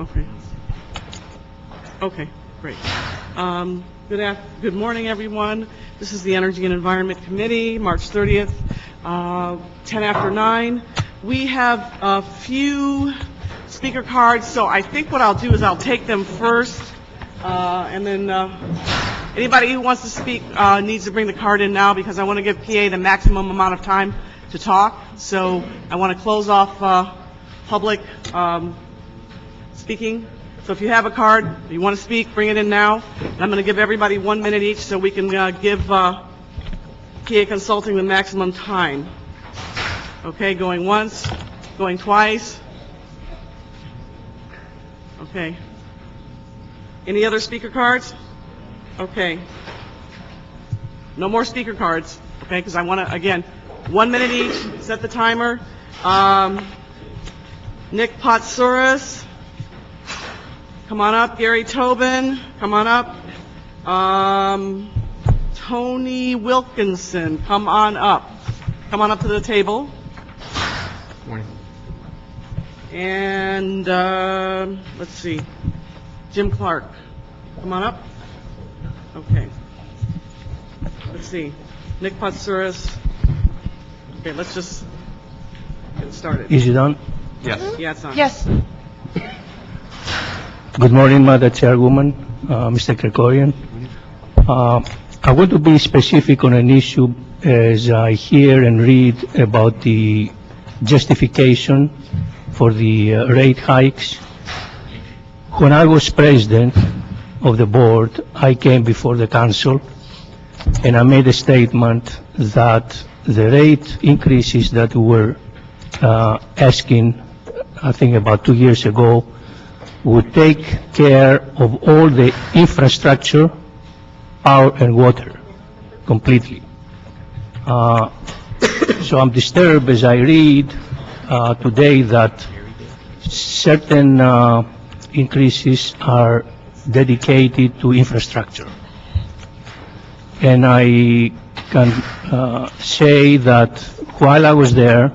Okay. Okay, great. Good morning, everyone. This is the Energy and Environment Committee, March 30th, 10 after 9. We have a few speaker cards, so I think what I'll do is I'll take them first, and then anybody who wants to speak needs to bring the card in now, because I want to give PA the maximum amount of time to talk. So I want to close off public speaking. So if you have a card, if you want to speak, bring it in now. And I'm going to give everybody 1 minute each so we can give PA Consulting the maximum time. Okay, going once, going twice. Okay. Any other speaker cards? Okay. No more speaker cards, okay, because I want to, again, 1 minute each, set the timer. Nick Potsouris, come on up. Gary Tobin, come on up. Tony Wilkinson, come on up. Come on up to the table. Morning. And, let's see, Jim Clark, come on up. Okay. Let's see, Nick Potsouris. Okay, let's just get started. Is it on? Yes. Yeah, it's on. Yes. Good morning, Madam Chairwoman, Mr. Krikorian. I want to be specific on an issue as I hear and read about the justification for the rate hikes. When I was president of the board, I came before the council and I made a statement that the rate increases that we were asking, I think about 2 years ago, would take care of all the infrastructure, power and water completely. So I'm disturbed as I read today that certain increases are dedicated to infrastructure. And I can say that while I was there,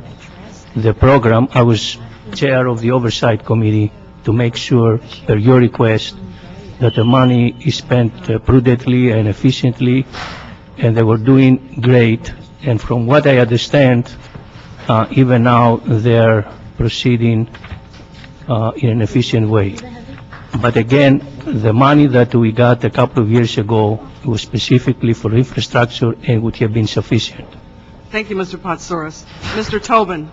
the program, I was chair of the oversight committee to make sure, per your request, that the money is spent prudently and efficiently, and they were doing great. And from what I understand, even now they're proceeding in an efficient way. But again, the money that we got a couple of years ago was specifically for infrastructure and would have been sufficient. Thank you, Mr. Potsouris. Mr. Tobin.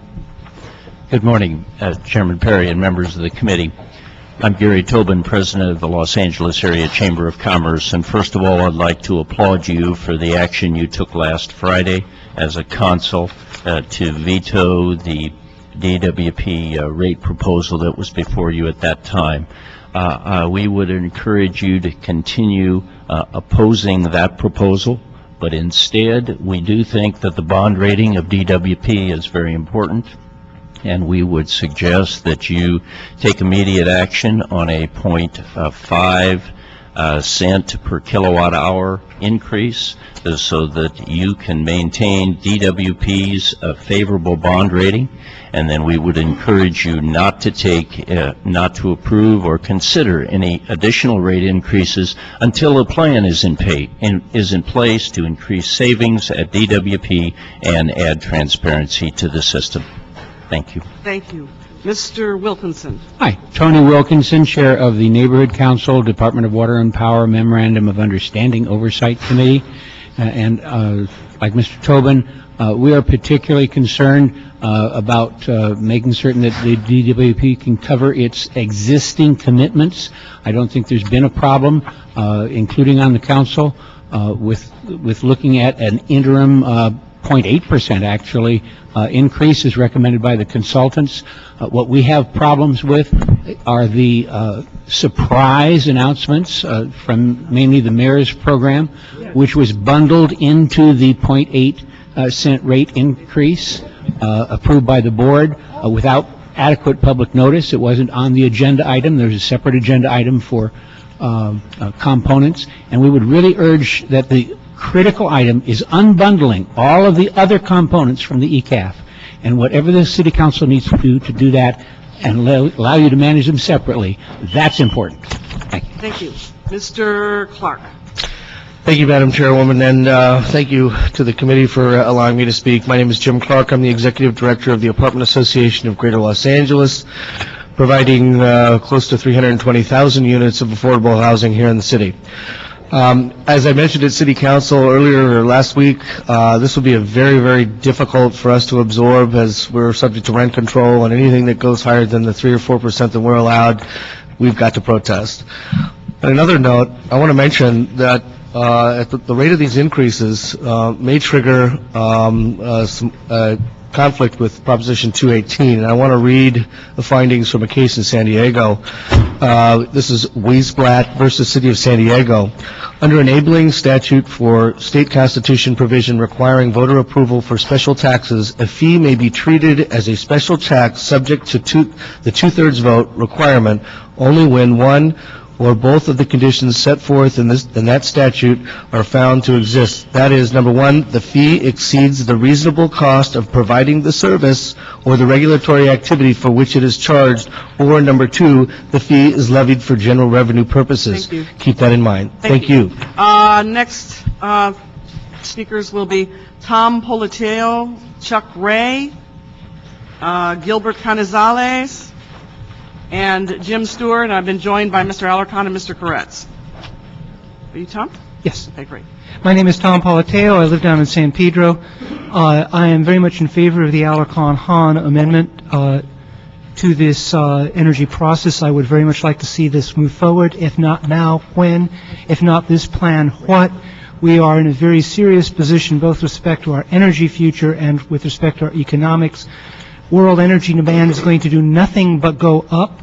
Good morning, Chairman Perry and members of the committee. I'm Gary Tobin, President of the Los Angeles Area Chamber of Commerce, and first of all, I'd like to applaud you for the action you took last Friday as a consul to veto the DWP rate proposal that was before you at that time. We would encourage you to continue opposing that proposal, but instead, we do think that the bond rating of DWP is very important, and we would suggest that you take immediate action on a 0.5 cent per kilowatt hour increase so that you can maintain DWP's favorable bond rating. And then we would encourage you not to approve or consider any additional rate increases until a plan is in place to increase savings at DWP and add transparency to the system. Thank you. Thank you. Mr. Wilkinson. Hi, Tony Wilkinson, Chair of the Neighborhood Council, Department of Water and Power Memorandum of Understanding Oversight Committee. And like Mr. Tobin, we are particularly concerned about making certain that the DWP can cover its existing commitments. I don't think there's been a problem, including on the council, with looking at an interim 0.8% actually increase as recommended by the consultants. What we have problems with are the surprise announcements from mainly the mayor's program, which was bundled into the 0.8 cent rate increase approved by the board without adequate public notice. It wasn't on the agenda item. There's a separate agenda item for components, and we would really urge that the critical item is unbundling all of the other components from the ECAF. And whatever the City Council needs to do that, and allow you to manage them separately. That's important. Thank you. Thank you. Mr. Clark. Thank you, Madam Chairwoman, and thank you to the committee for allowing me to speak. My name is Jim Clark. I'm the Executive Director of the Apartment Association of Greater Los Angeles, providing close to 320,000 units of affordable housing here in the city. As I mentioned at City Council earlier last week, this will be a very, very difficult for us to absorb, as we're subject to rent control, and anything that goes higher than the 3 or 4% that we're allowed, we've got to protest. On another note, I want to mention that at the rate of these increases may trigger some conflict with Proposition 218, and I want to read the findings from a case in San Diego. This is Wiesblatt versus City of San Diego. Under enabling statute for state constitution provision requiring voter approval for special taxes, a fee may be treated as a special tax subject to the two-thirds vote requirement only when one or both of the conditions set forth in that statute are found to exist. That is, number one, the fee exceeds the reasonable cost of providing the service or the regulatory activity for which it is charged, or number two, the fee is levied for general revenue purposes. Thank you. Keep that in mind. Thank you. Next speakers will be Tom Politeo, Chuck Ray, Gilbert Canizales, and Jim Stewart, and I've been joined by Mr. Alarcon and Mr. Koretz. Are you Tom? Yes. Okay, great. My name is Tom Politeo. I live down in San Pedro. I am very much in favor of the Alarcon-Hahn amendment to this energy process. I would very much like to see this move forward. If not now, when? If not this plan, what? We are in a very serious position both with respect to our energy future and with respect to our economics. World energy demand is going to do nothing but go up.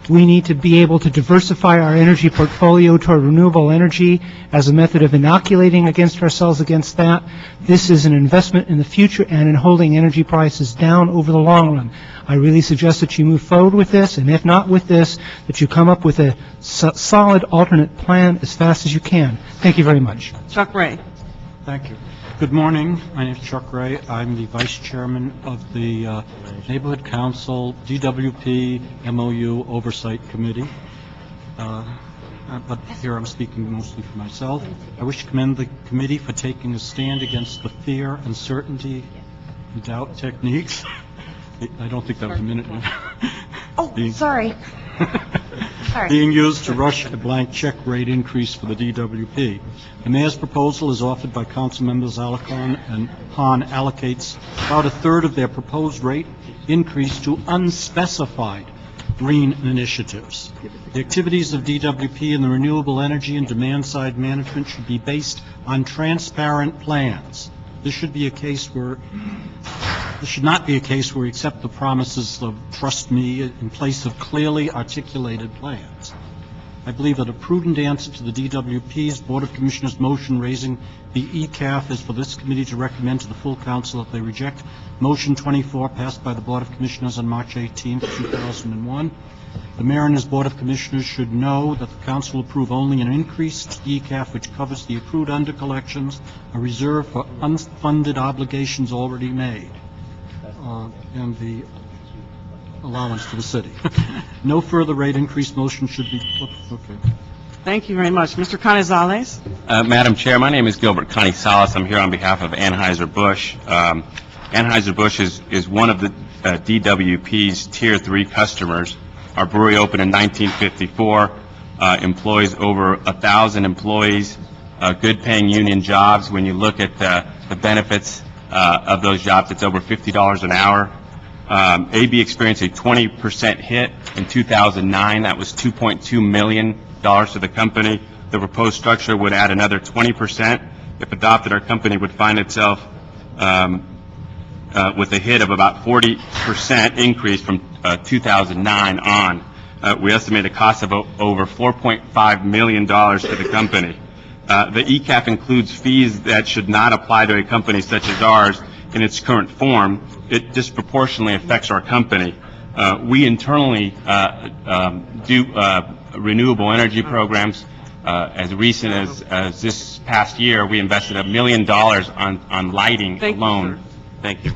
We need to be able to diversify our energy portfolio toward renewable energy as a method of inoculating against ourselves against that. This is an investment in the future and in holding energy prices down over the long run. I really suggest that you move forward with this, and if not with this, that you come up with a solid alternate plan as fast as you can. Thank you very much. Chuck Ray. Thank you. Good morning. My name is Chuck Ray. I'm the Vice Chairman of the Neighborhood Council DWP MOU Oversight Committee. But here I'm speaking mostly for myself. I wish to commend the committee for taking a stand against the fear, uncertainty, and doubt techniques. I don't think that was a minute. Oh, sorry. Sorry. Being used to rush a blank check rate increase for the DWP. The mayor's proposal, as offered by council members Alarcon and Hahn, allocates about a third of their proposed rate increase to unspecified green initiatives. The activities of DWP and the renewable energy and demand side management should be based on transparent plans. This should not be a case where we accept the promises of trust me in place of clearly articulated plans. I believe that a prudent answer to the DWP's Board of Commissioners motion raising the ECAF is for this committee to recommend to the full council that they reject motion 24 passed by the Board of Commissioners on March 18, 2001. The mayor and his Board of Commissioners should know that the council will approve only an increased ECAF which covers the accrued undercollections, a reserve for unfunded obligations already made, and the allowance to the city. No further rate increase motion should be... Okay. Thank you very much. Mr. Canizales. Madam Chair, my name is Gilbert Canizales. I'm here on behalf of Anheuser-Busch. Anheuser-Busch is one of the DWP's Tier 3 customers. Our brewery opened in 1954, employs over 1,000 employees, good-paying union jobs. When you look at the benefits of those jobs, it's over $50 an hour. AB experienced a 20% hit in 2009. That was $2.2 million to the company. The proposed structure would add another 20%. If adopted, our company would find itself with a hit of about 40% increase from 2009 on. We estimate a cost of over $4.5 million to the company. The ECAF includes fees that should not apply to a company such as ours in its current form. It disproportionately affects our company. We internally do renewable energy programs. As recent as this past year, we invested $1 million on lighting alone. Thank you.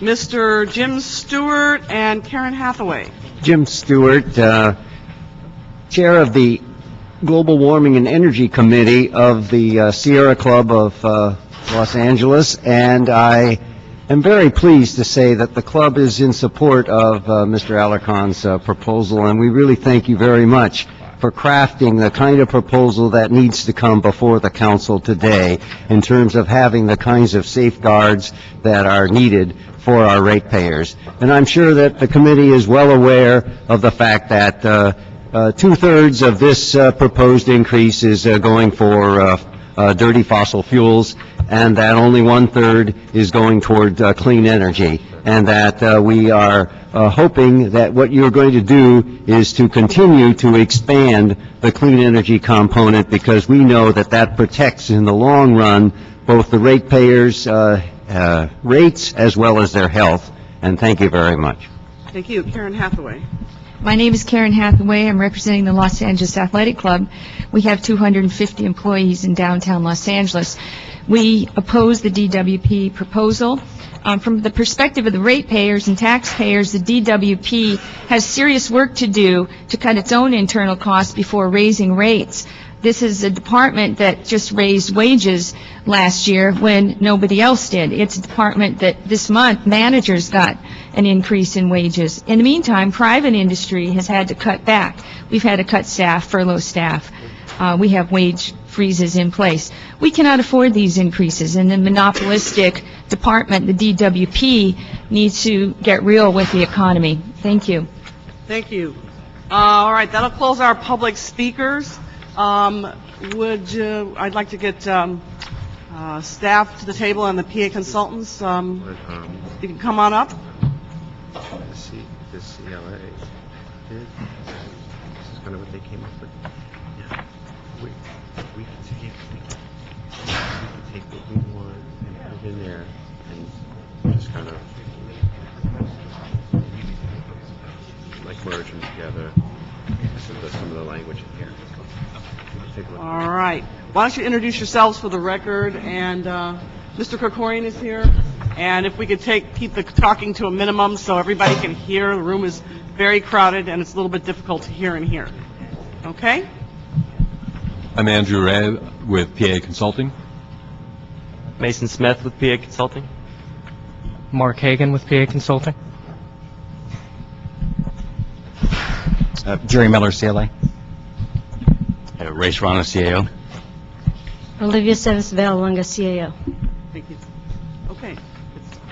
Mr. Jim Stewart and Karen Hathaway. Jim Stewart, Chair of the Global Warming and Energy Committee of the Sierra Club of Los Angeles, and I am very pleased to say that the club is in support of Mr. Alarcon's proposal, and we really thank you very much for crafting the kind of proposal that needs to come before the council today in terms of having the kinds of safeguards that are needed for our ratepayers. And I'm sure that the committee is well aware of the fact that two-thirds of this proposed increase is going for dirty fossil fuels, and that only one-third is going toward clean energy, and that we are hoping that what you're going to do is to continue to expand the clean energy component, because we know that that protects in the long run both the ratepayers' rates as well as their health. And thank you very much. Thank you. Karen Hathaway. My name is Karen Hathaway. I'm representing the Los Angeles Athletic Club. We have 250 employees in downtown Los Angeles. We oppose the DWP proposal. From the perspective of the ratepayers and taxpayers, the DWP has serious work to do to cut its own internal costs before raising rates. This is a department that just raised wages last year when nobody else did. It's a department that this month managers got an increase in wages. In the meantime, private industry has had to cut back. We've had to cut staff, furlough staff. We have wage freezes in place. We cannot afford these increases, and the monopolistic department, the DWP, needs to get real with the economy. Thank you. Thank you. All right, that'll close our public speakers. I'd like to get staff to the table and the PA consultants. You can come on up. This CLA did. This is kind of what they came up with. Yeah. We can take what we want and put it in there and just kind of like merge them together. So put some of the language in here. Take a look. All right. Why don't you introduce yourselves for the record? And Mr. Krikorian is here. And if we could keep the talking to a minimum so everybody can hear. The room is very crowded, and it's a little bit difficult to hear in here. Okay? I'm Andrew Ray with PA Consulting. Mason Smith with PA Consulting. Mark Hagan with PA Consulting. Jerry Miller, CLA. Ray Serrano, CAO. Olivia Sevesville, Lunga, CAO. Thank you. Okay.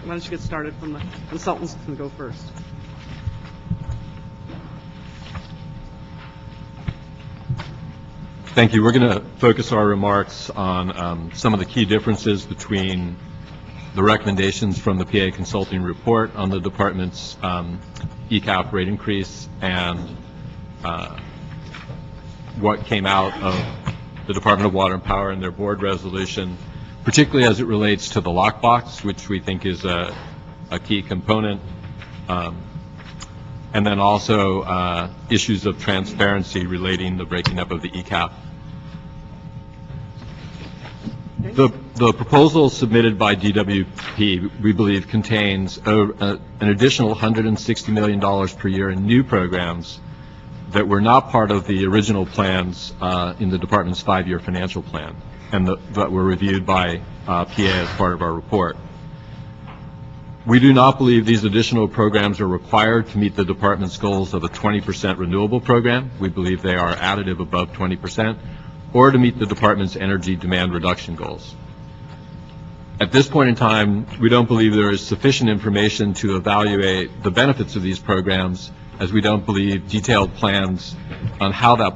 Why don't you get started from the consultants can go first. Thank you. We're going to focus our remarks on some of the key differences between the recommendations from the PA Consulting report on the department's ECAP rate increase and what came out of the Department of Water and Power and their board resolution, particularly as it relates to the lockbox, which we think is a key component, and then also issues of transparency relating the breaking up of the ECAP. The proposal submitted by DWP, we believe, contains an additional $160 million per year in new programs that were not part of the original plans in the department's 5-year financial plan, and that were reviewed by PA as part of our report. We do not believe these additional programs are required to meet the department's goals of a 20% renewable program. We believe they are additive above 20%, or to meet the department's energy demand reduction goals. At this point in time, we don't believe there is sufficient information to evaluate the benefits of these programs, as we don't believe detailed plans on how that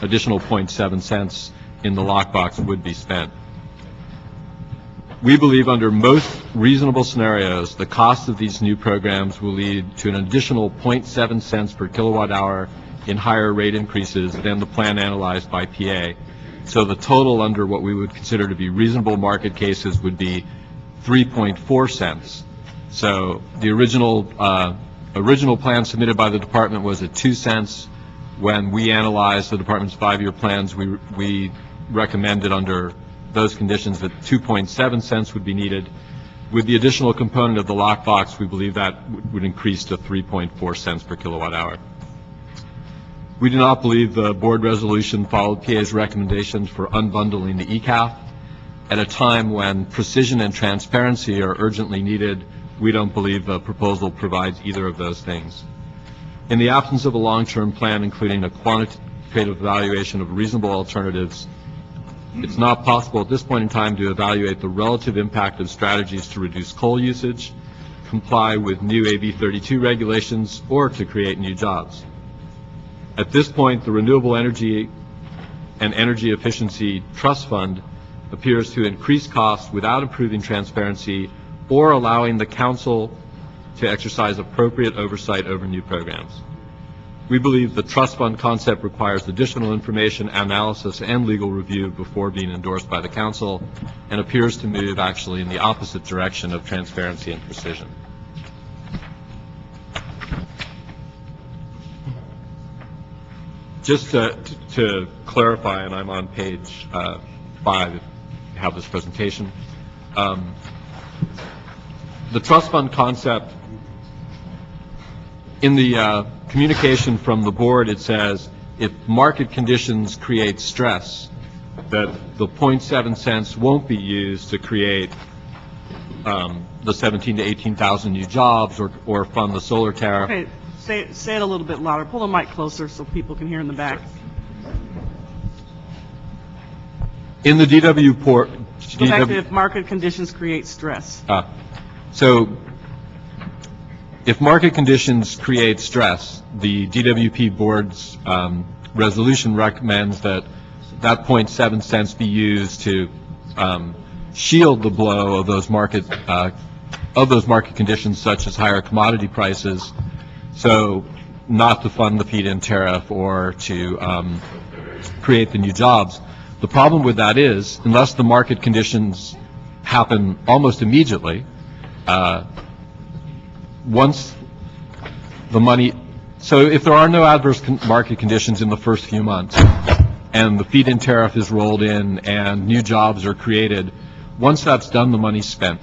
additional 0.7 cents in the lockbox would be spent. We believe under most reasonable scenarios, the cost of these new programs will lead to an additional 0.7 cents per kilowatt hour in higher rate increases than the plan analyzed by PA. So the total under what we would consider to be reasonable market cases would be 3.4 cents. So the original plan submitted by the department was at 2 cents. When we analyzed the department's 5-year plans, we recommended under those conditions that 2.7 cents would be needed. With the additional component of the lockbox, we believe that would increase to 3.4 cents per kilowatt hour. We do not believe the board resolution followed PA's recommendations for unbundling the ECAF. At a time when precision and transparency are urgently needed, we don't believe the proposal provides either of those things. In the absence of a long-term plan, including a quantitative evaluation of reasonable alternatives, it's not possible at this point in time to evaluate the relative impact of strategies to reduce coal usage, comply with new AB 32 regulations, or to create new jobs. At this point, the Renewable Energy and Energy Efficiency Trust Fund appears to increase costs without improving transparency or allowing the council to exercise appropriate oversight over new programs. We believe the trust fund concept requires additional information, analysis, and legal review before being endorsed by the council, and appears to move actually in the opposite direction of transparency and precision. Just to clarify, and I'm on page 5, if you have this presentation, the trust fund concept, in the communication from the board, it says if market conditions create stress, that the 0.7 cents won't be used to create the 17,000 to 18,000 new jobs or fund the solar tariff. Okay, say it a little bit louder. Pull the mic closer so people can hear in the back. In the DW port, Go back to if market conditions create stress. So if market conditions create stress, the DWP board's resolution recommends that 0.7 cents be used to shield the blow of those market conditions, such as higher commodity prices, so not to fund the feed-in tariff or to create the new jobs. The problem with that is, unless the market conditions happen almost immediately, once the money, so if there are no adverse market conditions in the first few months, and the feed-in tariff is rolled in and new jobs are created, once that's done, the money's spent.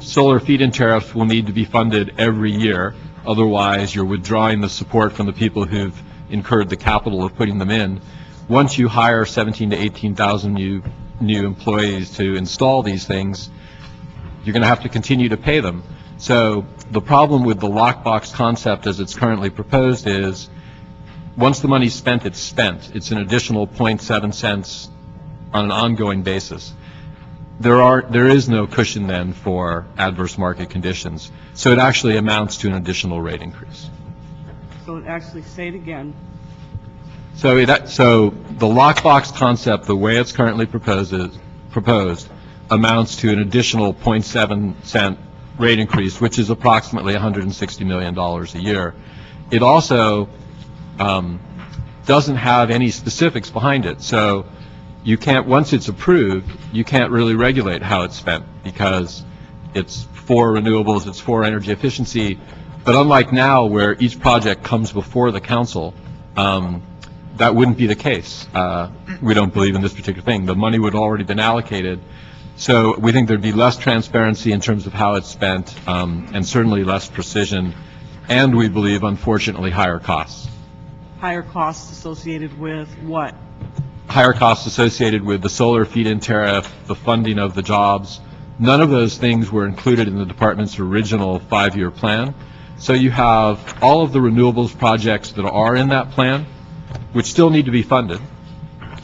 Solar feed-in tariffs will need to be funded every year, otherwise you're withdrawing the support from the people who've incurred the capital of putting them in. Once you hire 17,000 to 18,000 new employees to install these things, you're going to have to continue to pay them. So the problem with the lockbox concept as it's currently proposed is, once the money's spent, it's spent. It's an additional 0.7 cents on an ongoing basis. There is no cushion then for adverse market conditions. So it actually amounts to an additional rate increase. So actually, say it again. So the lockbox concept, the way it's currently proposed, amounts to an additional 0.7 cent rate increase, which is approximately $160 million a year. It also doesn't have any specifics behind it. So you can't, once it's approved, you can't really regulate how it's spent, because it's for renewables, it's for energy efficiency. But unlike now, where each project comes before the council, that wouldn't be the case. We don't believe in this particular thing. The money would already been allocated. So we think there'd be less transparency in terms of how it's spent, and certainly less precision, and we believe, unfortunately, higher costs. Higher costs associated with what? Higher costs associated with the solar feed-in tariff, the funding of the jobs. None of those things were included in the department's original 5-year plan. So you have all of the renewables projects that are in that plan, which still need to be funded.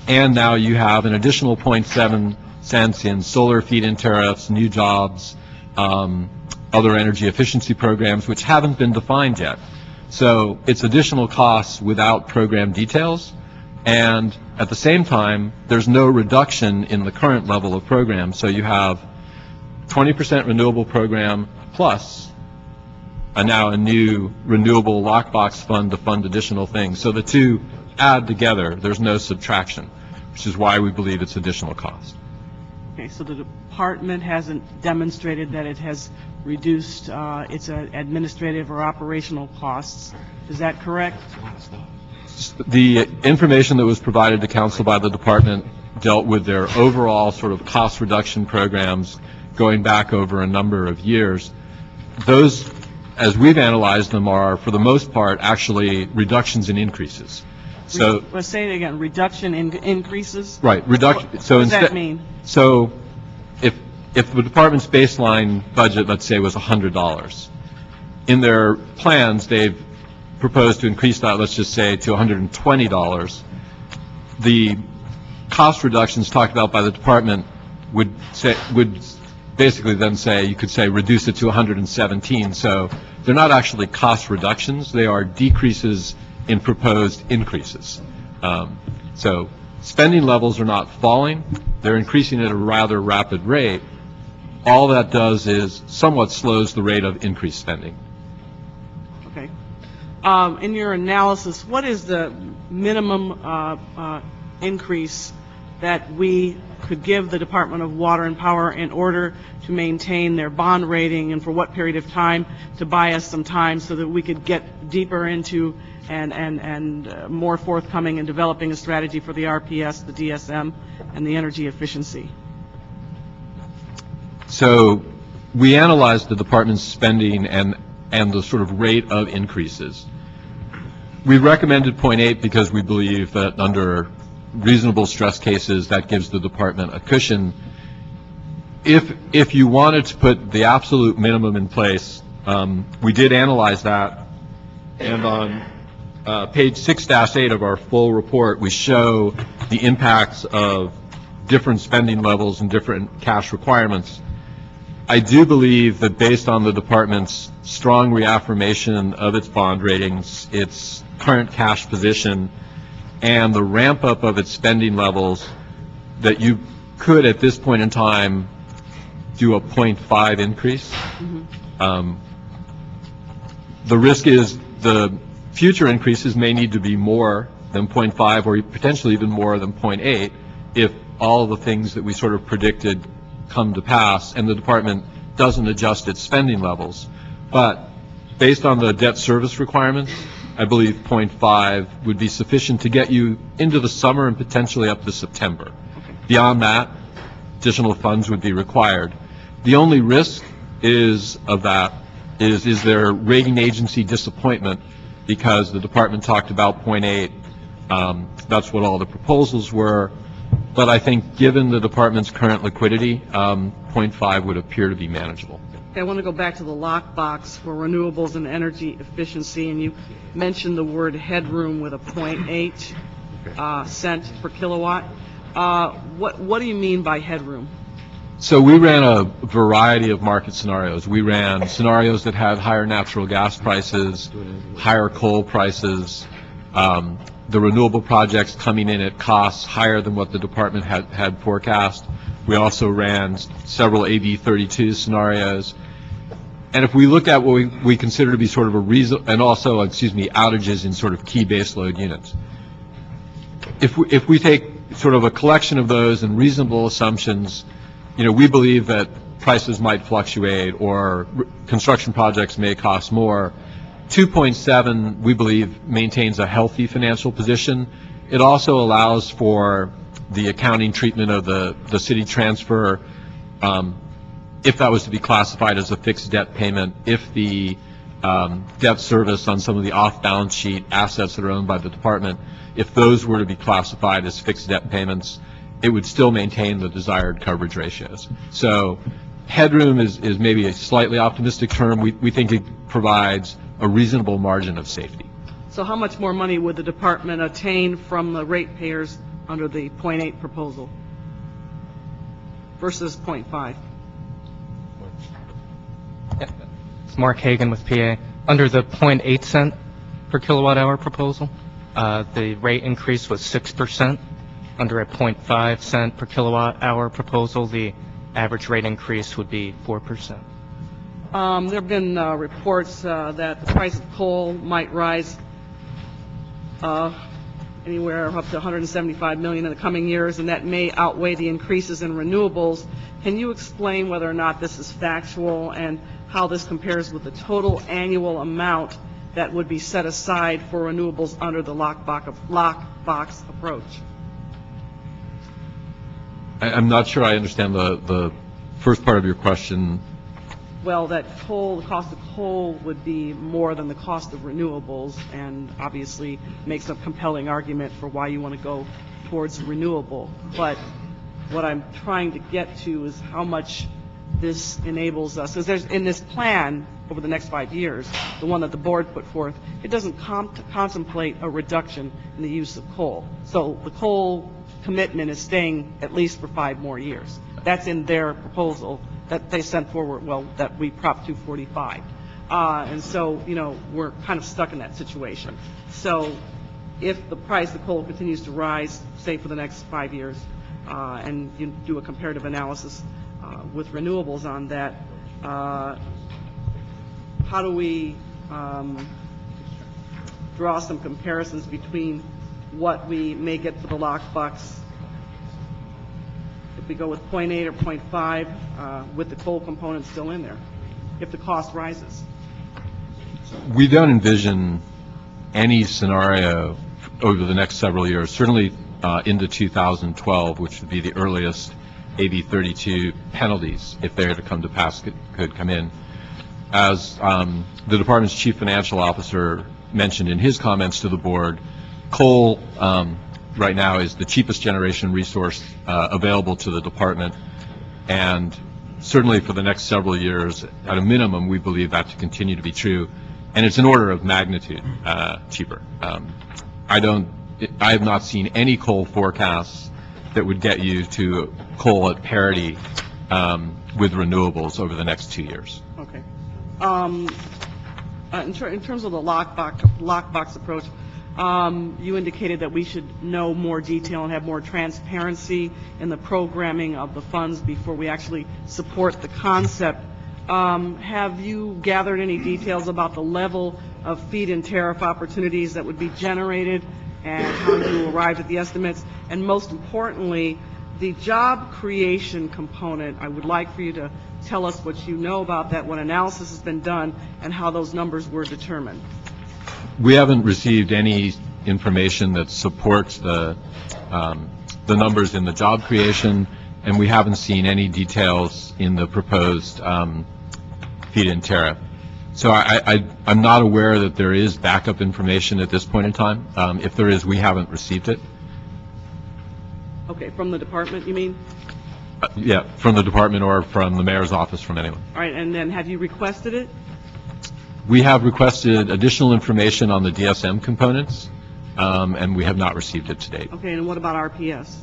And now you have an additional 0.7 cents in solar feed-in tariffs, new jobs, other energy efficiency programs, which haven't been defined yet. So it's additional costs without program details. And at the same time, there's no reduction in the current level of program. So you have 20% renewable program plus now a new renewable lockbox fund to fund additional things. So the two add together. There's no subtraction, which is why we believe it's additional cost. Okay, so the department hasn't demonstrated that it has reduced its administrative or operational costs. Is that correct? The information that was provided to council by the department dealt with their overall sort of cost reduction programs, going back over a number of years. Those, as we've analyzed them, are, for the most part, actually reductions in increases. So, Let's say it again, reduction in increases? right, reduction. So What does that instead, mean? so if the department's baseline budget, let's say, was $100, in their plans, they've proposed to increase that, let's just say, to $120. The cost reductions talked about by the department would basically then say, you could say, reduce it to 117. So they're not actually cost reductions, they are decreases in proposed increases. So spending levels are not falling, they're increasing at a rather rapid rate. All that does is somewhat slows the rate of increased spending. Okay. In your analysis, what is the minimum increase that we could give the Department of Water and Power in order to maintain their bond rating, and for what period of time to buy us some time so that we could get deeper into and more forthcoming in developing a strategy for the RPS, the DSM, and the energy efficiency? So we analyzed the department's spending and the sort of rate of increases. We recommended 0.8 because we believe that under reasonable stress cases, that gives the department a cushion. If you wanted to put the absolute minimum in place, we did analyze that, and on page 6-8 of our full report, we show the impacts of different spending levels and different cash requirements. I do believe that based on the department's strong reaffirmation of its bond ratings, its current cash position, and the ramp-up of its spending levels, that you could, at this point in time, do a 0.5 increase. The risk is the future increases may need to be more than 0.5 or potentially even more than 0.8 if all of the things that we sort of predicted come to pass and the department doesn't adjust its spending levels. But based on the debt service requirements, I believe 0.5 would be sufficient to get you into the summer and potentially up to September. Beyond that, additional funds would be required. The only risk is there rating agency disappointment because the department talked about 0.8. That's what all the proposals were. But I think given the department's current liquidity, 0.5 would appear to be manageable. I want to go back to the lockbox for renewables and energy efficiency, and you mentioned the word headroom with a 0.8 cent per kilowatt. What do you mean by headroom? So we ran a variety of market scenarios. We ran scenarios that had higher natural gas prices, higher coal prices, the renewable projects coming in at costs higher than what the department had forecast. We also ran several AB 32 scenarios. And if we look at what we consider to be sort of outages in sort of key baseload units. If we take sort of a collection of those and reasonable assumptions, we believe that prices might fluctuate or construction projects may cost more. 2.7, we believe, maintains a healthy financial position. It also allows for the accounting treatment of the city transfer, if that was to be classified as a fixed debt payment, if the debt service on some of the off-balance sheet assets that are owned by the department, if those were to be classified as fixed debt payments, it would still maintain the desired coverage ratios. So headroom is maybe a slightly optimistic term. We think it provides a reasonable margin of safety. So how much more money would the department attain from the ratepayers under the 0.8 proposal versus 0.5? It's Mark Hagan with PA. Under the 0.8 cent per kilowatt hour proposal, the rate increase was 6%. Under a 0.5 cent per kilowatt hour proposal, the average rate increase would be 4%. There have been reports that the price of coal might rise anywhere up to $175 million in the coming years, and that may outweigh the increases in renewables. Can you explain whether or not this is factual and how this compares with the total annual amount that would be set aside for renewables under the lockbox approach? I'm not sure I understand the first part of your question, Well, that the cost of coal would be more than the cost of renewables, and obviously makes a compelling argument for why you want to go towards renewable. But what I'm trying to get to is how much this enables us, because there's, in this plan over the next 5 years, the one that the board put forth, it doesn't contemplate a reduction in the use of coal. So the coal commitment is staying at least for 5 more years. That's in their proposal that they sent forward, well, that we Prop 245. And so, you know, we're kind of stuck in that situation. So if the price of coal continues to rise, say for the next 5 years, and you do a comparative analysis with renewables on that, how do we draw some comparisons between what we may get for the lockbox if we go with 0.8 or 0.5 with the coal component still in there, if the cost rises? we don't envision any scenario over the next several years, certainly into 2012, which would be the earliest AB 32 penalties, if they are to come to pass, could come in. As the department's chief financial officer mentioned in his comments to the board, coal right now is the cheapest generation resource available to the department, and certainly for the next several years, at a minimum, we believe that to continue to be true, and it's an order of magnitude cheaper. I have not seen any coal forecasts that would get you to coal at parity with renewables over the next 2 years. Okay. In terms of the lockbox approach, you indicated that we should know more detail and have more transparency in the programming of the funds before we actually support the concept. Have you gathered any details about the level of feed-in tariff opportunities that would be generated and how you arrived at the estimates? And most importantly, the job creation component, I would like for you to tell us what you know about that, what analysis has been done, and how those numbers were determined. We haven't received any information that supports the numbers in the job creation, and we haven't seen any details in the proposed feed-in tariff. So I'm not aware that there is backup information at this point in time. If there is, we haven't received it. Okay, from the department, you mean? Yeah, from the department or from the mayor's office, from anyone. All right, and then have you requested it? We have requested additional information on the DSM components, and we have not received it to date. Okay, and what about RPS?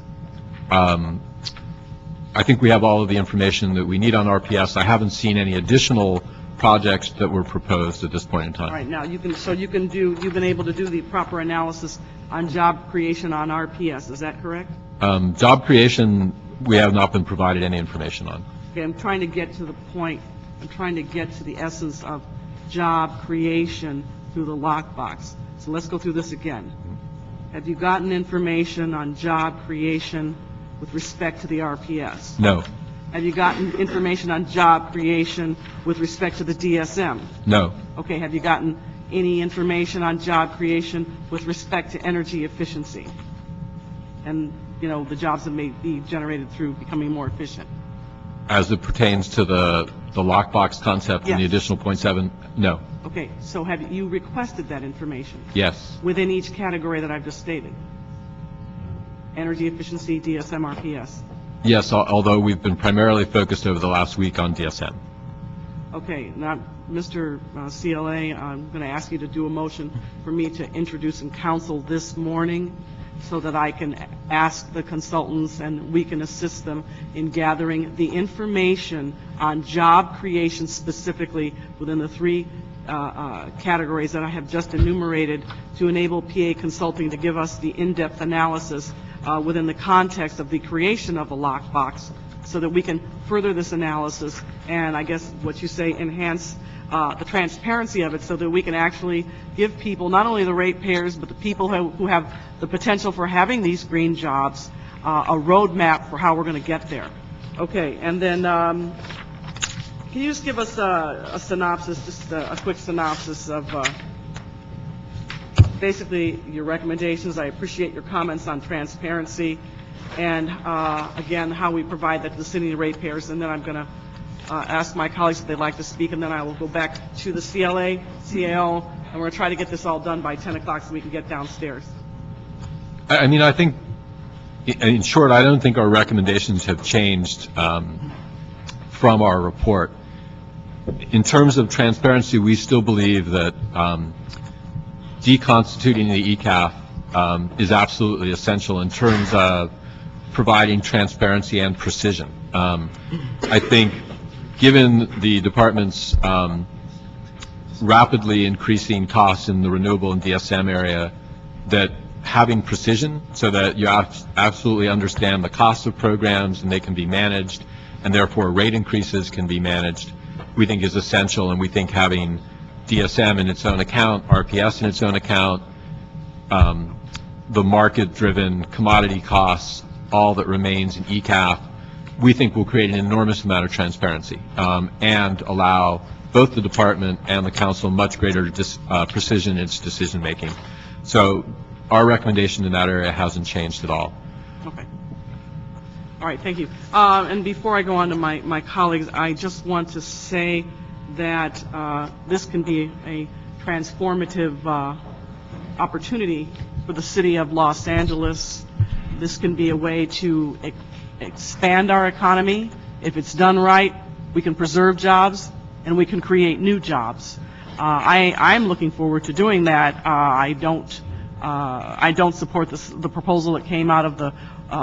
I think we have all of the information that we need on RPS. I haven't seen any additional projects that were proposed at this point in time. All right, now you've been able to do the proper analysis on job creation on RPS, is that correct? Job creation, we have not been provided any information on. Okay, I'm trying to get to the point, I'm trying to get to the essence of job creation through the lockbox. So let's go through this again. Have you gotten information on job creation with respect to the RPS? No. Have you gotten information on job creation with respect to the DSM? No. Okay, have you gotten any information on job creation with respect to energy efficiency? And, you know, the jobs that may be generated through becoming more efficient? As it pertains to the lockbox concept and the Yes. additional 0.7, no. Okay, so have you requested that information? Yes. Within each category that I've just stated? Energy efficiency, DSM, RPS? Yes, although we've been primarily focused over the last week on DSM. Okay, now, Mr. CLA, I'm going to ask you to do a motion for me to introduce and counsel this morning so that I can ask the consultants and we can assist them in gathering the information on job creation specifically within the three categories that I have just enumerated to enable PA Consulting to give us the in-depth analysis within the context of the creation of a lockbox so that we can further this analysis and, I guess what you say, enhance the transparency of it so that we can actually give people, not only the ratepayers, but the people who have the potential for having these green jobs, a roadmap for how we're going to get there. Okay, and then can you just give us a synopsis, just a quick synopsis of basically your recommendations? I appreciate your comments on transparency and again, how we provide that to the city ratepayers. And then I'm going to ask my colleagues if they'd like to speak, and then I will go back to the CLA, CAO, and we're going to try to get this all done by 10 o'clock so we can get downstairs. I mean, I think, in short, I don't think our recommendations have changed from our report. In terms of transparency, we still believe that deconstituting the ECAF is absolutely essential in terms of providing transparency and precision. I think, given the department's rapidly increasing costs in the renewable and DSM area, that having precision so that you absolutely understand the cost of programs and they can be managed, and therefore rate increases can be managed, we think is essential. And we think having DSM in its own account, RPS in its own account, the market-driven commodity costs, all that remains in ECAF, we think will create an enormous amount of transparency and allow both the department and the council much greater precision in its decision-making. So our recommendation in that area hasn't changed at all. Okay. All right, thank you. And before I go on to my colleagues, I just want to say that this can be a transformative opportunity for the city of Los Angeles. This can be a way to expand our economy. If it's done right, we can preserve jobs and we can create new jobs. I'm looking forward to doing that. I don't support the proposal that came out of the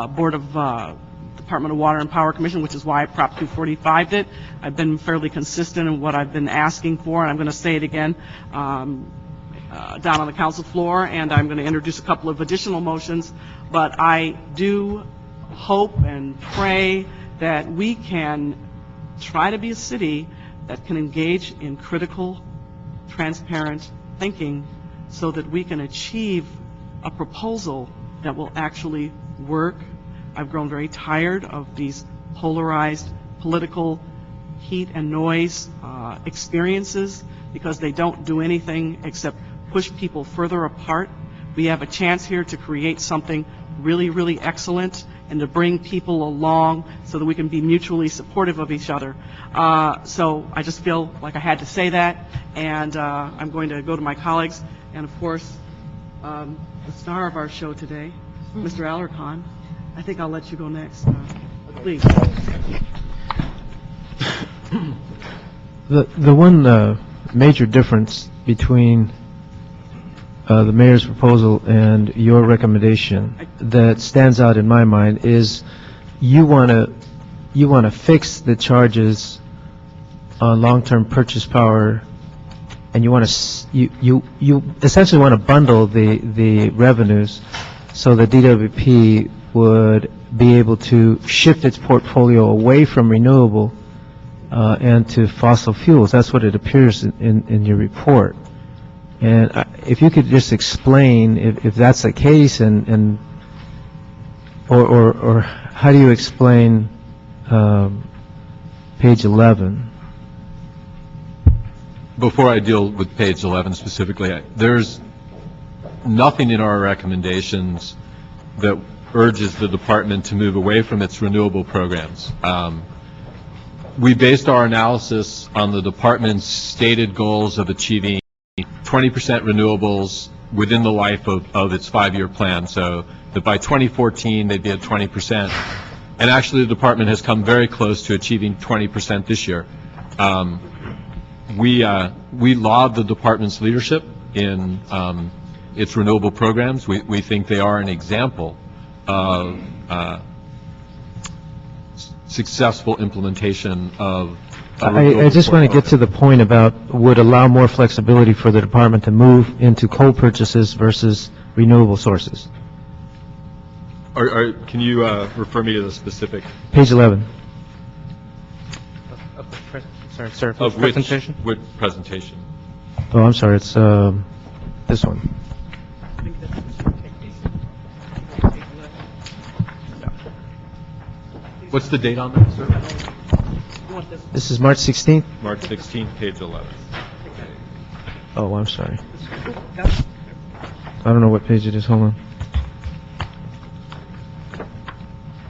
Board of Department of Water and Power Commission, which is why I Prop 245'd it. I've been fairly consistent in what I've been asking for, and I'm going to say it again down on the council floor, and I'm going to introduce a couple of additional motions. But I do hope and pray that we can try to be a city that can engage in critical, transparent thinking so that we can achieve a proposal that will actually work. I've grown very tired of these polarized political heat and noise experiences because they don't do anything except push people further apart. We have a chance here to create something really, really excellent and to bring people along so that we can be mutually supportive of each other. So I just feel like I had to say that, and I'm going to go to my colleagues. And of course, the star of our show today, Mr. Alarcon. I think I'll let you go next. Please. The one major difference between the mayor's proposal and your recommendation that stands out in my mind is you want to fix the charges on long-term purchase power, and you essentially want to bundle the revenues so that DWP would be able to shift its portfolio away from renewable and to fossil fuels. That's what it appears in your report. And if you could just explain if that's the case, or how do you explain page 11? Before I deal with page 11 specifically, there's nothing in our recommendations that urges the department to move away from its renewable programs. We based our analysis on the department's stated goals of achieving 20% renewables within the life of its 5-year plan, so that by 2014 they'd be at 20%. And actually the department has come very close to achieving 20% this year. We laud the department's leadership in its renewable programs. We think they are an example of successful implementation of I just want to get to the point about would allow more flexibility for the department to move into coal purchases versus renewable sources. Can you refer me to the specific? Page 11. Sorry, sir. Of presentation? Which presentation? Oh, I'm sorry. It's this one. What's the date on that, sir? This is March 16th? March 16th, page 11. Oh, I'm sorry. I don't know what page it is. Hold on.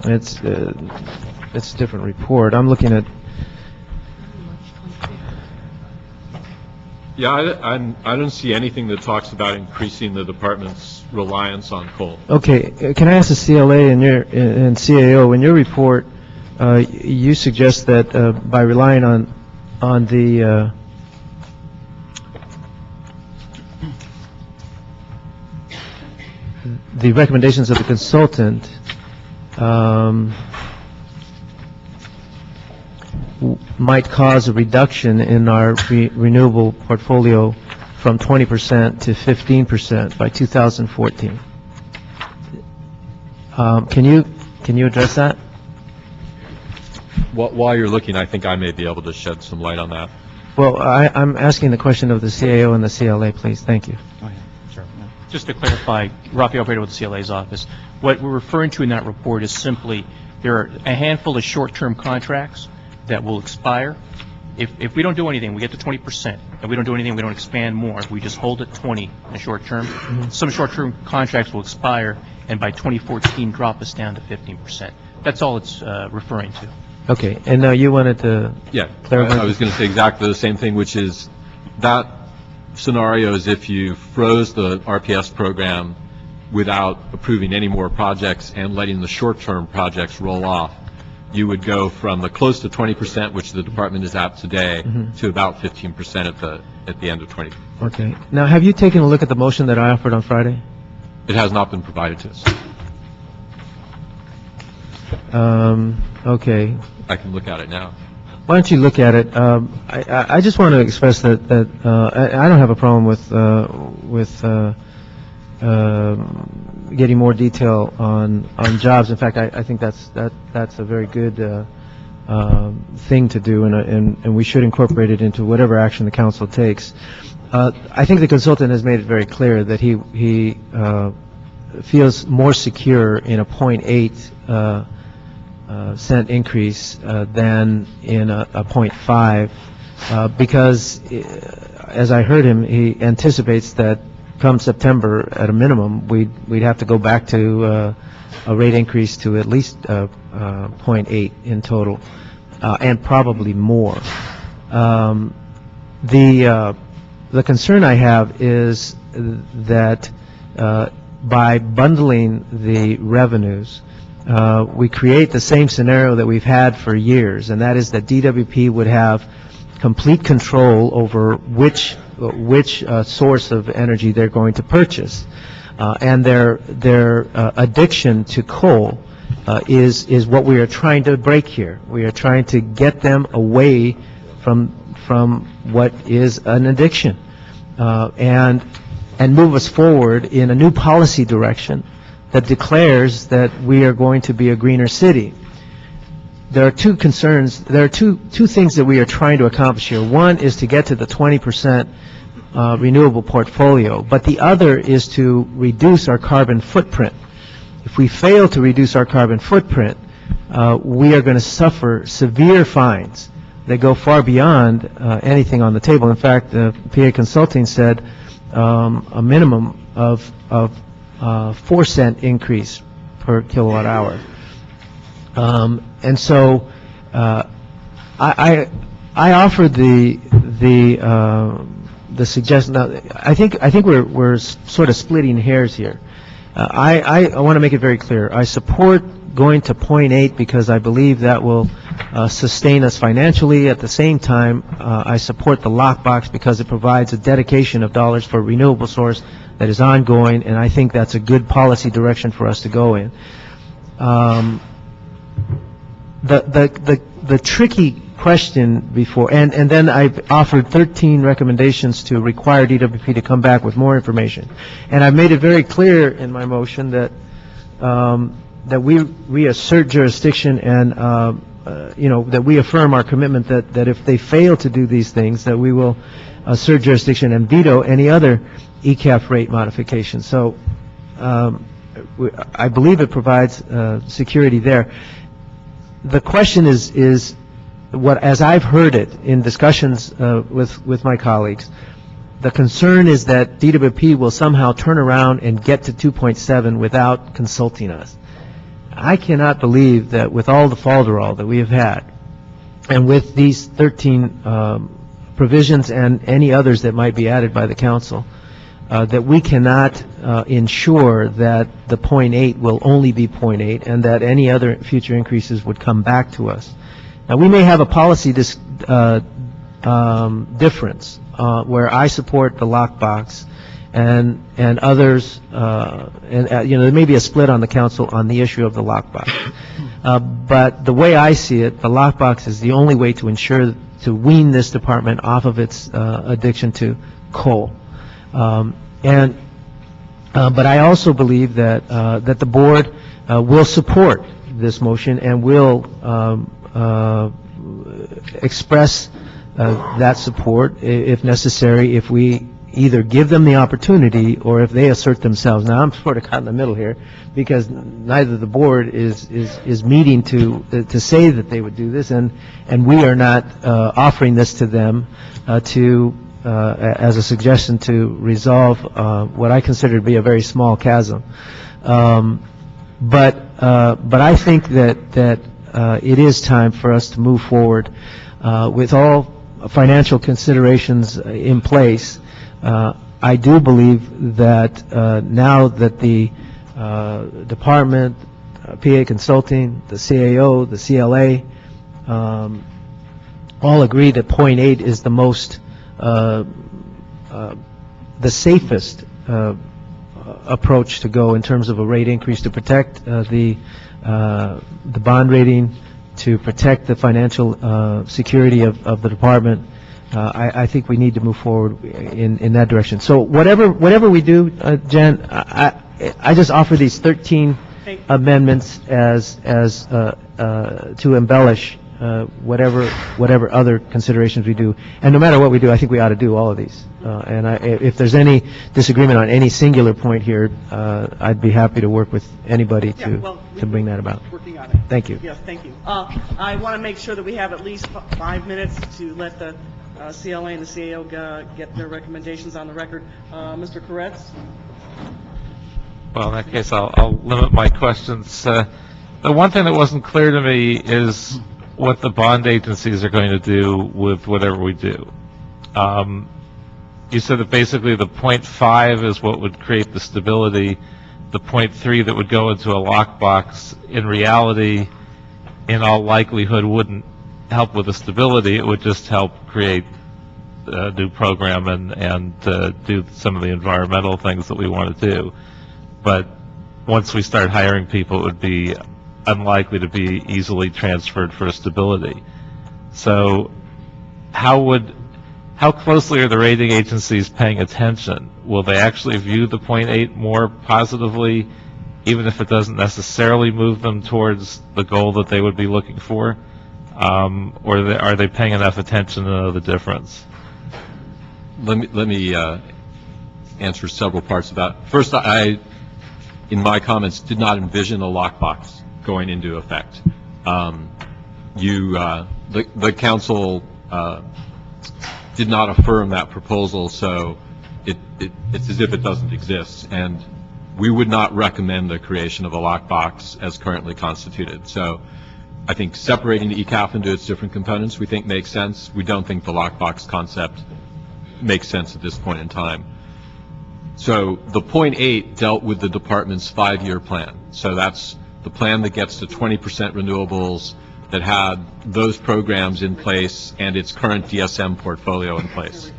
It's a different report. I'm looking at, Yeah, I don't see anything that talks about increasing the department's reliance on coal. okay, can I ask the CLA and CAO, in your report, you suggest that by relying on the recommendations of the consultant, might cause a reduction in our renewable portfolio from 20% to 15% by 2014. Can you address that? While you're looking, I think I may be able to shed some light on that. Well, I'm asking the question of the CAO and the CLA, please. Thank you. Just to clarify, Rafael Breda with the CLA's office, what we're referring to in that report is simply there are a handful of short-term contracts that will expire. If we don't do anything, we get to 20%, and we don't do anything, we don't expand more. If we just hold at 20 in the short term, some short-term contracts will expire, and by 2014 drop us down to 15%. That's all it's referring to. Okay, and now you wanted to clarify? I was going to say exactly the same thing, which is that scenario is if you froze the RPS program without approving any more projects and letting the short-term projects roll off, you would go from the close to 20%, which the department is at today, to about 15% at the end of 20. Okay. Now, have you taken a look at the motion that I offered on Friday? It has not been provided to us. Okay. I can look at it now. Why don't you look at it? I just want to express that I don't have a problem with getting more detail on jobs. In fact, I think that's a very good thing to do, and we should incorporate it into whatever action the council takes. I think the consultant has made it very clear that he feels more secure in a 0.8 cent increase than in a 0.5 because, as I heard him, he anticipates that come September, at a minimum, we'd have to go back to a rate increase to at least 0.8 in total, and probably more. The concern I have is that by bundling the revenues, we create the same scenario that we've had for years, and that is that DWP would have complete control over which source of energy they're going to purchase, and their addiction to coal is what we are trying to break here. We are trying to get them away from what is an addiction, and move us forward in a new policy direction that declares that we are going to be a greener city. There are two concerns. There are two things that we are trying to accomplish here. One is to get to the 20% renewable portfolio, but the other is to reduce our carbon footprint. If we fail to reduce our carbon footprint, we are going to suffer severe fines that go far beyond anything on the table. In fact, PA Consulting said a minimum of 4-cent increase per kilowatt hour. And so I offered the suggestion. Now, I think we're sort of splitting hairs here. I want to make it very clear. I support going to 0.8 because I believe that will sustain us financially. At the same time, I support the lockbox because it provides a dedication of dollars for a renewable source that is ongoing, and I think that's a good policy direction for us to go in. The tricky question before, and then I've offered 13 recommendations to require DWP to come back with more information, and I've made it very clear in my motion that we reassert jurisdiction and that we affirm our commitment that if they fail to do these things, that we will assert jurisdiction and veto any other ECAF rate modification. So I believe it provides security there. The question is what, as I've heard it in discussions with my colleagues, the concern is that DWP will somehow turn around and get to 2.7 without consulting us. I cannot believe that with all the falderall that we have had, and with these 13 provisions and any others that might be added by the council, that we cannot ensure that the .8 will only be .8 and that any other future increases would come back to us. Now, we may have a policy difference where I support the lockbox and others, there may be a split on the council on the issue of the lockbox. But the way I see it, the lockbox is the only way to ensure to wean this department off of its addiction to coal. But I also believe that the board will support this motion and will express that support if necessary, if we either give them the opportunity or if they assert themselves. Now, I'm sort of caught in the middle here because neither the board is meeting to say that they would do this, and we are not offering this to them as a suggestion to resolve what I consider to be a very small chasm. But I think that it is time for us to move forward with all financial considerations in place. I do believe that now that the department, PA Consulting, the CAO, the CLA, all agree that .8 is the most, the safest approach to go in terms of a rate increase to protect the bond rating, to protect the financial security of the department. I think we need to move forward in that direction. So whatever we do, Jen, I just offer these 13 amendments as to embellish whatever other considerations we do. And no matter what we do, I think we ought to do all of these. And if there's any disagreement on any singular point here, I'd be happy to work with anybody to bring that about. Working on it. Thank you. Yes, thank you. I want to make sure that we have at least 5 minutes to let the CLA and the CAO get their recommendations on the record. Mr. Koretz? Well, in that case, I'll limit my questions. The one thing that wasn't clear to me is what the bond agencies are going to do with whatever we do. You said that basically the .5 is what would create the stability, the .3 that would go into a lockbox, in reality, in all likelihood, wouldn't help with the stability. It would just help create a new program and do some of the environmental things that we want to do. But once we start hiring people, it would be unlikely to be easily transferred for stability. So how closely are the rating agencies paying attention? Will they actually view the .8 more positively, even if it doesn't necessarily move them towards the goal that they would be looking for? Or are they paying enough attention to know the difference? Let me answer several parts of that. First, I, in my comments, did not envision a lockbox going into effect. The council did not affirm that proposal, so it's as if it doesn't exist. And we would not recommend the creation of a lockbox as currently constituted. So I think separating the ECAF into its different components we think makes sense. We don't think the lockbox concept makes sense at this point in time. So the .8 dealt with the department's 5-year plan. So that's the plan that gets to 20% renewables, that had those programs in place and its current DSM portfolio in place.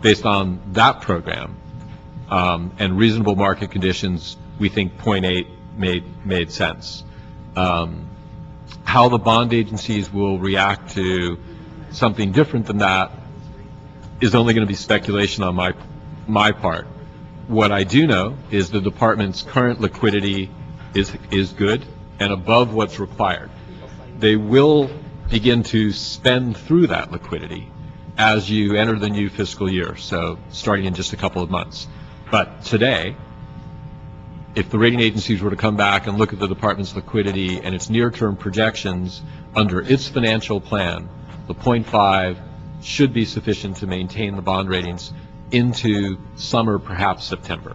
Based on that program and reasonable market conditions, we think .8 made sense. How the bond agencies will react to something different than that is only going to be speculation on my part. What I do know is the department's current liquidity is good and above what's required. They will begin to spend through that liquidity as you enter the new fiscal year, so starting in just a couple of months. But today, if the rating agencies were to come back and look at the department's liquidity and its near-term projections under its financial plan, the .5 should be sufficient to maintain the bond ratings into summer, perhaps September.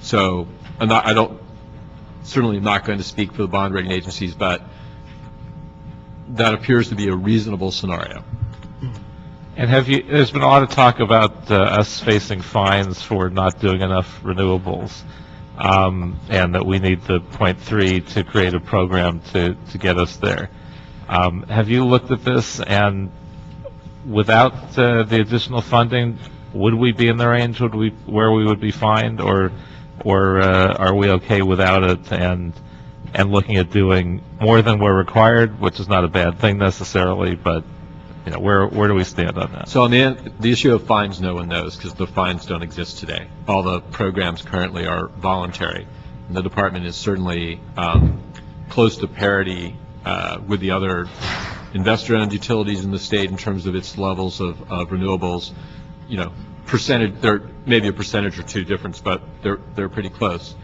So I don't certainly not going to speak for the bond rating agencies, but that appears to be a reasonable scenario. And there's been a lot of talk about us facing fines for not doing enough renewables, and that we need the 0.3 to create a program to get us there. Have you looked at this, and without the additional funding, would we be in the range where we would be fined, or are we okay without it and looking at doing more than we're required, which is not a bad thing necessarily, but where do we stand on that? So on the issue of fines, no one knows, because the fines don't exist today. All the programs currently are voluntary, and the department is certainly close to parity with the other investor-owned utilities in the state in terms of its levels of renewables. Percentage, there may be a percentage or two difference, but they're pretty close.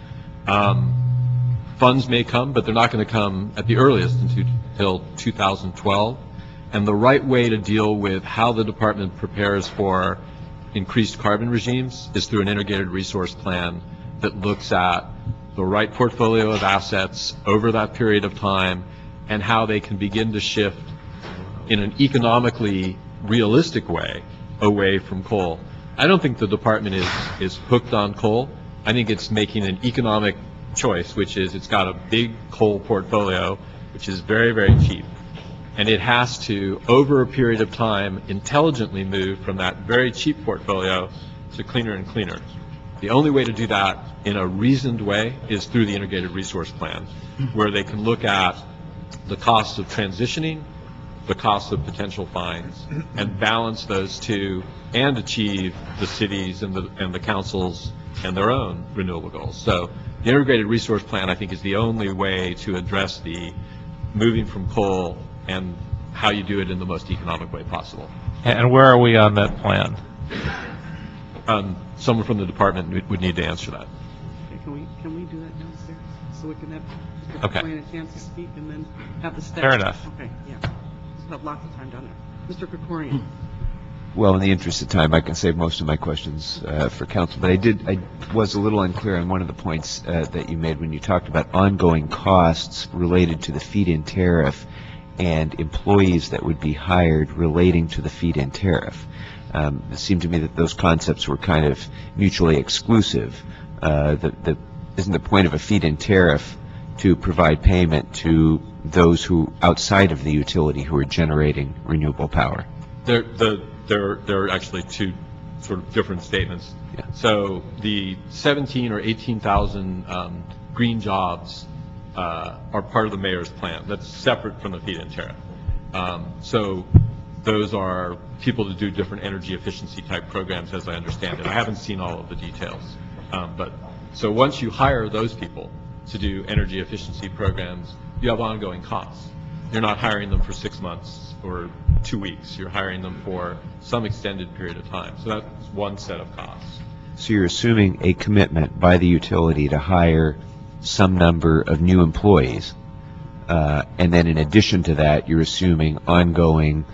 Funds may come, but they're not going to come at the earliest until 2012. And the right way to deal with how the department prepares for increased carbon regimes is through an integrated resource plan that looks at the right portfolio of assets over that period of time and how they can begin to shift in an economically realistic way away from coal. I don't think the department is hooked on coal. I think it's making an economic choice, which is it's got a big coal portfolio, which is very, very cheap. And it has to, over a period of time, intelligently move from that very cheap portfolio to cleaner and cleaner. The only way to do that in a reasoned way is through the integrated resource plan, where they can look at the costs of transitioning, the costs of potential fines, and balance those two and achieve the cities and the councils and their own renewable goals. So the integrated resource plan, I think, is the only way to address the moving from coal and how you do it in the most economic way possible. And where are we on that plan? Someone from the department would need to answer that. Okay, can we do that downstairs so we can have Okay. a chance to speak and then have the staff? Fair enough. Okay, yeah. We'll have lots of time down there. Mr. Krikorian. Well, in the interest of time, I can save most of my questions for council, but I was a little unclear on one of the points that you made when you talked about ongoing costs related to the feed-in tariff and employees that would be hired relating to the feed-in tariff. It seemed to me that those concepts were kind of mutually exclusive. Isn't the point of a feed-in tariff to provide payment to those who, outside of the utility, who are generating renewable power? There are actually two sort of different statements. Yeah. So the 17 or 18,000 green jobs are part of the mayor's plan. That's separate from the feed-in tariff. So those are people to do different energy efficiency type programs, as I understand it. I haven't seen all of the details. But so once you hire those people to do energy efficiency programs, you have ongoing costs. You're not hiring them for 6 months or 2 weeks. You're hiring them for some extended period of time. So that's one set of costs. So you're assuming a commitment by the utility to hire some number of new employees, and then in addition to that, you're assuming ongoing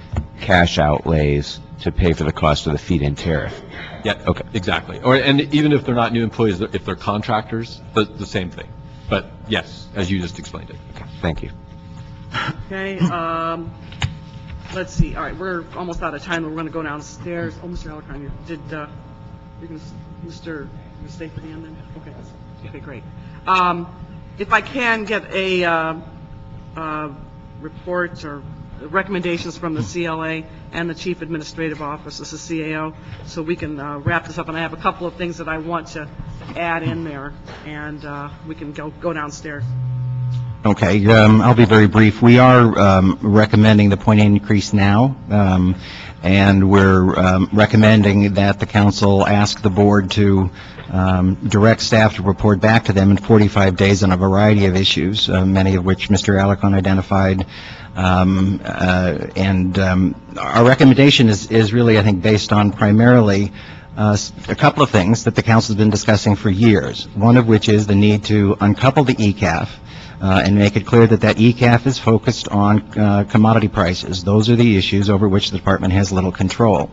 cash outlays to pay for the cost of the feed-in tariff. Yeah, okay, exactly. And even if they're not new employees, if they're contractors, the same thing. But yes, as you just explained it. Okay, thank you. Okay, let's see. All right, we're almost out of time. We're going to go downstairs. Oh, Mr. Alarcon, you're going to stay for the end then? Okay, great. If I can get a report or recommendations from the CLA and the Chief Administrative Office, this is CAO, so we can wrap this up. And I have a couple of things that I want to add in there, and we can go downstairs. Okay, I'll be very brief. We are recommending the 0.8 increase now, and we're recommending that the council ask the board to direct staff to report back to them in 45 days on a variety of issues, many of which Mr. Alarcon identified. Our recommendation is really, I think, based on primarily a couple of things that the council has been discussing for years, one of which is the need to uncouple the ECAF and make it clear that that ECAF is focused on commodity prices. Those are the issues over which the department has little control.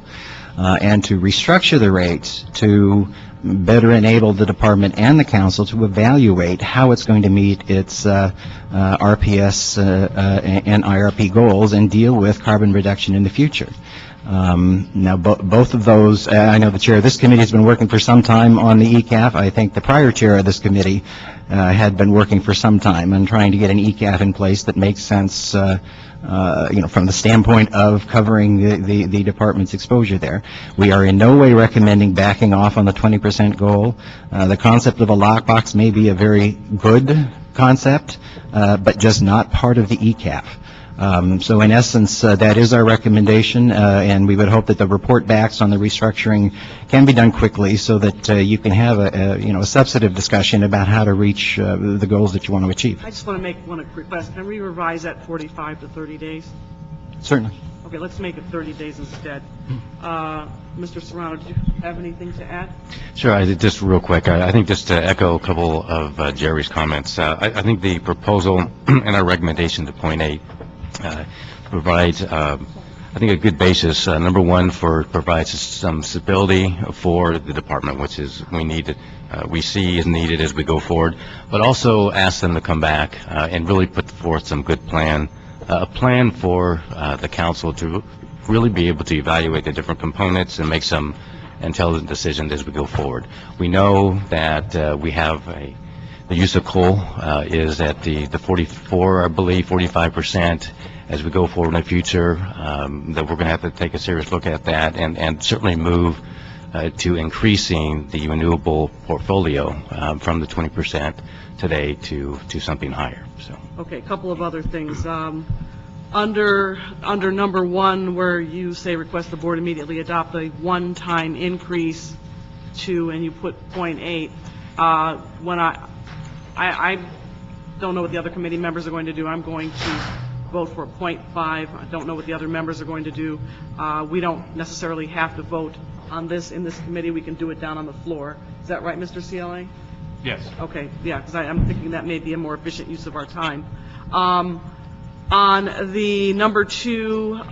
And to restructure the rates to better enable the department and the council to evaluate how it's going to meet its RPS and IRP goals and deal with carbon reduction in the future. Now, both of those, I know the chair of this committee has been working for some time on the ECAF. I think the prior chair of this committee had been working for some time on trying to get an ECAF in place that makes sense, from the standpoint of covering the department's exposure there. We are in no way recommending backing off on the 20% goal. The concept of a lockbox may be a very good concept, but just not part of the ECAF. So in essence, that is our recommendation, and we would hope that the report backs on the restructuring can be done quickly so that you can have a substantive discussion about how to reach the goals that you want to achieve. I just want to make one request. Can we revise that 45 to 30 days? Certainly. Okay, let's make it 30 days instead. Mr. Serrano, do you have anything to add? Sure. Just real quick, I think just to echo a couple of Jerry's comments, I think the proposal and our recommendation to point 8 provides, I think, a good basis. Number one, provides some stability for the department, which is we see is needed as we go forward, but also ask them to come back and really put forth some good plan, a plan for the council to really be able to evaluate the different components and make some intelligent decisions as we go forward. We know that we have the use of coal is at the 44, I believe, 45%. As we go forward in the future, that we're going to have to take a serious look at that and certainly move to increasing the renewable portfolio from the 20% today to something higher. So. Okay, a couple of other things. Under number 1, where you say request the board immediately adopt a one-time increase to, and you put 0.8, when I don't know what the other committee members are going to do. I'm going to vote for a 0.5. I don't know what the other members are going to do. We don't necessarily have to vote on this in this committee. We can do it down on the floor. Is that right, Mr. CLA? Yes. Okay, yeah, because I'm thinking that may be a more efficient use of our time. On the number 2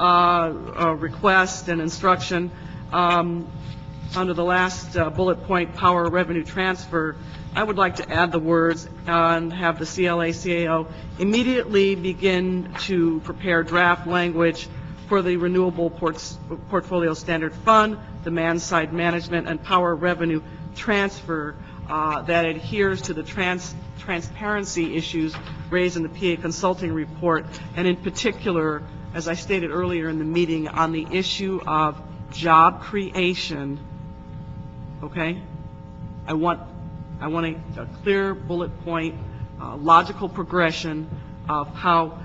request and instruction, under the last bullet point, power revenue transfer, I would like to add the words and have the CLA-CAO immediately begin to prepare draft language for the Renewable Portfolio Standard Fund, demand-side management, and power revenue transfer that adheres to the transparency issues raised in the PA Consulting Report, and in particular, as I stated earlier in the meeting, on the issue of job creation. Okay? I want a clear bullet point, logical progression of how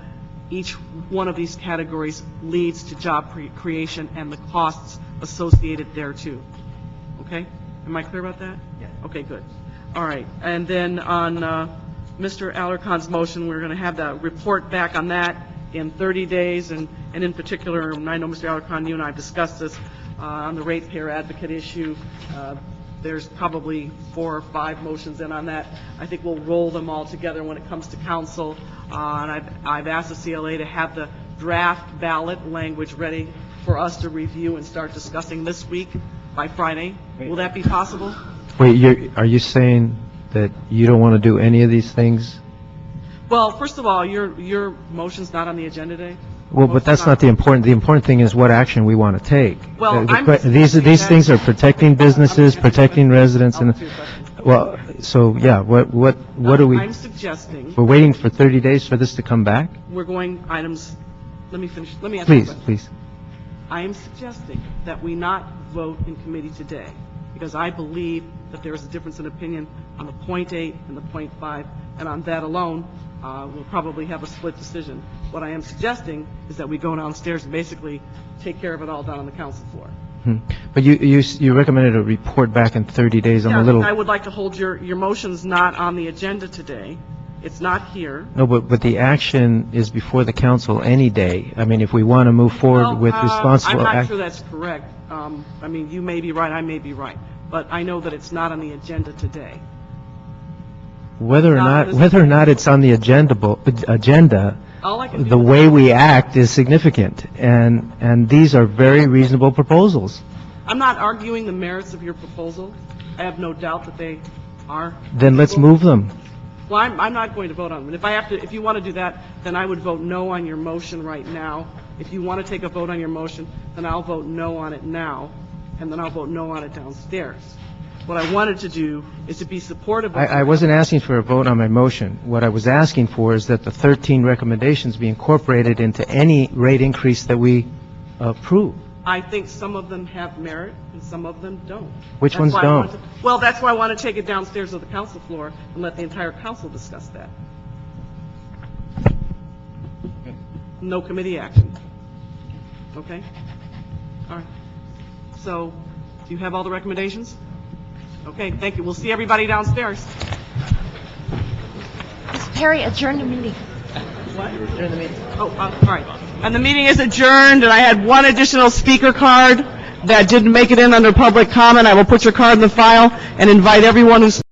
each one of these categories leads to job creation and the costs associated thereto. Okay? Am I clear about that? Yeah. Okay, good. All right. And then on Mr. Alarcon's motion, we're going to have the report back on that in 30 days. And in particular, and I know, Mr. Alarcon, you and I have discussed this on the ratepayer advocate issue. There's probably 4 or 5 motions in on that. I think we'll roll them all together when it comes to council. And I've asked the CLA to have the draft ballot language ready for us to review and start discussing this week by Friday. Will that be possible? Wait, are you saying that you don't want to do any of these things? Well, first of all, your motion's not on the agenda today. Well, but that's not the important. The important thing is what action we want to take. Well, these things are protecting businesses, protecting residents, and well, so yeah. What do we? I'm suggesting. We're waiting for 30 days for this to come back. We're going items. Let me finish. Let me answer. Please. I am suggesting that we not vote in committee today because I believe that there is a difference in opinion on the 0.8 and the 0.5, and on that alone, we'll probably have a split decision. What I am suggesting is that we go downstairs and basically take care of it all down on the council floor. But you recommended a report back in 30 days. I would like to hold your motion's not on the agenda today. It's not here. No, but the action is before the council any day. I mean, if we want to move forward with responsible I'm not action. sure that's correct. I mean, you may be right, I may be right, but I know that it's not on the agenda today. Whether or not it's on the agenda, the way we act is significant, and these are very reasonable proposals. I'm not arguing the merits of your proposal. I have no doubt that they are. Then let's move them. Well, I'm not going to vote on them. If you want to do that, then I would vote no on your motion right now. If you want to take a vote on your motion, then I'll vote no on it now, and then I'll vote no on it downstairs. What I wanted to do is to be supportive of... I wasn't asking for a vote on my motion. What I was asking for is that the 13 recommendations be incorporated into any rate increase that we approve. I think some of them have merit and some of them don't. Which That's ones why I don't? wanted to- Well, that's why I want to take it downstairs to the council floor and let the entire council discuss that. No committee action. Okay? All right. So, do you have all the recommendations? Okay, thank you. We'll see everybody downstairs. Mr. Perry, adjourn the meeting. What? Adjourn the meeting. Oh, all right. And the meeting is adjourned, and I had one additional speaker card that didn't make it in under public comment. I will put your card in the file and invite everyone who's